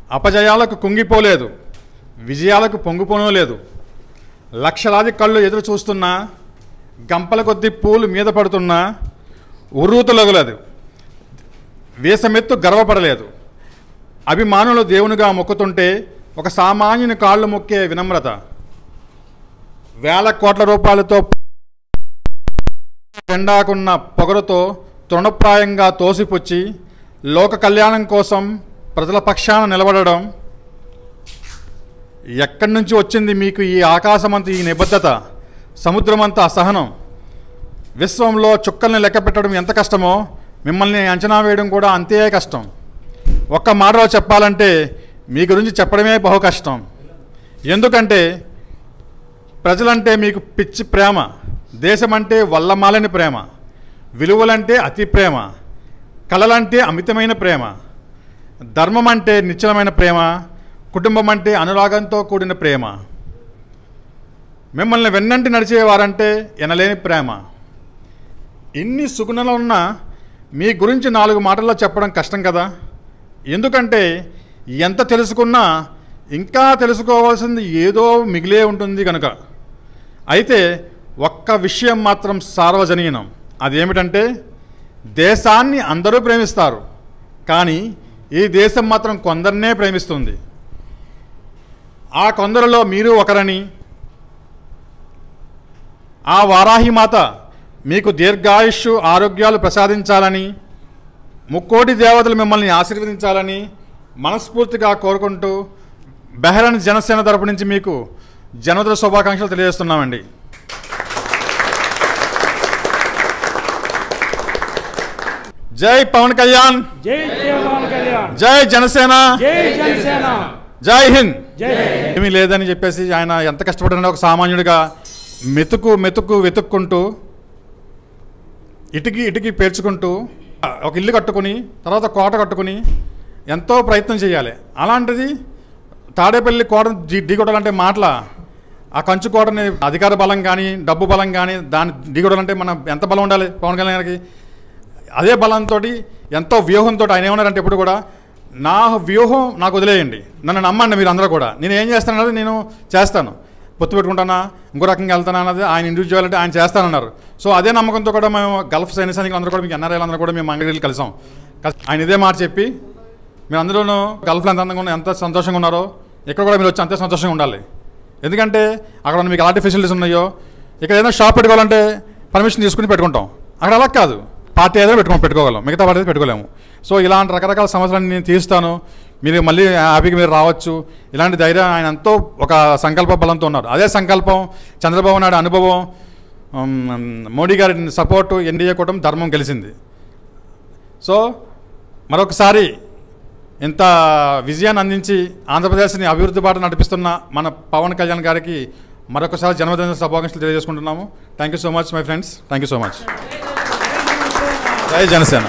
అపజయాలకు కుంగిపోలేదు, విజయాలకు పొంగిపోనూ లేదు. లక్షలాది కళ్ళు ఎదురు చూస్తున్నా, గంపల కొద్దీ పూలు మీద పడుతున్నా ఉర్రూతలగలేదు, వేసమెత్తు గర్వపడలేదు. అభిమానులు దేవునిగా మొక్కుతుంటే ఒక సామాన్యుని కాళ్ళు మొక్కే వినమ్రత. వేల కోట్ల రూపాయలతో ఎండాకున్న పొగరుతో తృణప్రాయంగా తోసిపుచ్చి లోక కళ్యాణం కోసం ప్రజల పక్షాన నిలబడడం. ఎక్కడి నుంచి వచ్చింది మీకు ఈ ఆకాశమంత ఈ నిబద్ధత, సముద్రమంత అసహనం? విశ్వంలో చుక్కల్ని లెక్క పెట్టడం ఎంత కష్టమో మిమ్మల్ని అంచనా వేయడం కూడా అంతే కష్టం. ఒక్క మాటలో చెప్పాలంటే మీ గురించి చెప్పడమే బహు కష్టం. ఎందుకంటే ప్రజలంటే మీకు పిచ్చి ప్రేమ, దేశమంటే వల్లమాలని ప్రేమ, విలువలంటే అతి ప్రేమ, కళలంటే అమితమైన ప్రేమ, ధర్మం అంటే నిశ్చలమైన ప్రేమ, కుటుంబం అంటే అనురాగంతో కూడిన ప్రేమ, మిమ్మల్ని వెన్నంటి నడిచేవారంటే ఎనలేని ప్రేమ. ఇన్ని సుగుణాలు ఉన్నా మీ గురించి 4 మాటల్లో చెప్పడం కష్టం కదా. ఎందుకంటే ఎంత తెలుసుకున్నా ఇంకా తెలుసుకోవాల్సింది ఏదో మిగిలే ఉంటుంది కనుక. అయితే ఒక్క విషయం మాత్రం సార్వజనీనం. అదేమిటంటే దేశాన్ని అందరూ ప్రేమిస్తారు, కానీ ఈ దేశం మాత్రం కొందరినే ప్రేమిస్తుంది. ఆ కొందరిలో మీరు ఒకరని, ఆ వారాహిమాత మీకు దీర్ఘాయుష్షు ఆరోగ్యాలు ప్రసాదించాలని, ముక్కోటి దేవతలు మిమ్మల్ని ఆశీర్వదించాలని మనస్ఫూర్తిగా కోరుకుంటూ బెహ్రన్ జనసేన తరపు నుంచి మీకు జన్మదిన శుభాకాంక్షలు తెలియజేస్తున్నామండి. జై పవన్ కళ్యాణ్, జై జనసేన, జై హింద్. ఏమీ లేదని చెప్పేసి ఆయన ఎంత కష్టపడినా ఒక సామాన్యుడిగా మెతుకు వెతుక్కుంటూ ఇటుకి పేర్చుకుంటూ ఒక ఇల్లు కట్టుకుని తర్వాత కోట కట్టుకుని ఎంతో ప్రయత్నం చేయాలి. అలాంటిది తాడేపల్లి కోట ఢీకొట్టాలంటే మాటల, ఆ కంచు కోటని అధికార బలం కానీ డబ్బు బలం కానీ దాన్ని ఢీకొట్టాలంటే మనం ఎంత బలం ఉండాలి పవన్ కళ్యాణ్ గారికి? అదే బలంతో ఎంతో వ్యూహంతో ఆయన ఏమన్నారంటే ఎప్పుడు కూడా నా వ్యూహం నాకు వదిలేయండి, నన్ను నమ్మండి మీరు అందరూ కూడా, నేను ఏం చేస్తానన్నది నేను చేస్తాను, పొత్తు పెట్టుకుంటానా ఇంకో రకంగా వెళ్తానా అన్నది ఆయన ఇండివిజువాలిటీ ఆయన చేస్తానన్నారు. సో అదే నమ్మకంతో కూడా మేము గల్ఫ్ సైనికులు అందరూ కూడా మీకు ఎన్ఆర్ఐలు అందరూ కూడా మేము మంగళగిరి కలిసాం. ఆయన ఇదే మాట చెప్పి మీరు అందరూ గల్ఫ్లో ఎంత అందంగా ఎంత సంతోషంగా ఉన్నారో ఇక్కడ కూడా మీరు వచ్చి అంతే సంతోషంగా ఉండాలి. ఎందుకంటే అక్కడ మీకు ఎలాంటి ఫెసిలిటీస్ ఉన్నాయో ఇక్కడ ఏదైనా షాప్ పెట్టుకోవాలంటే పర్మిషన్ తీసుకుని పెట్టుకుంటాం, అక్కడ అలా కాదు, పార్టీ ఏదైనా పెట్టుకోగలం, మిగతా పార్టీ అయితే పెట్టుకోలేము. సో ఇలాంటి రకరకాల సమస్యలను నేను తీరుస్తాను, మీరు మళ్ళీ హ్యాపీగా మీరు రావచ్చు, ఇలాంటి ధైర్యం ఆయన ఎంతో ఒక సంకల్ప బలంతో ఉన్నారు. అదే సంకల్పం చంద్రబాబు నాయుడు అనుభవం, మోడీ గారి సపోర్టు, ఎన్డీఏ కూటమి ధర్మం గెలిచింది. సో మరొకసారి ఇంత విజయాన్ని అందించి ఆంధ్రప్రదేశ్ని అభివృద్ధి బాట నడిపిస్తున్న మన పవన్ కళ్యాణ్ గారికి మరొకసారి జన్మదిన శుభాకాంక్షలు తెలియజేసుకుంటున్నాము. Thank you so much my friends, thank you so much. జై జనసేన.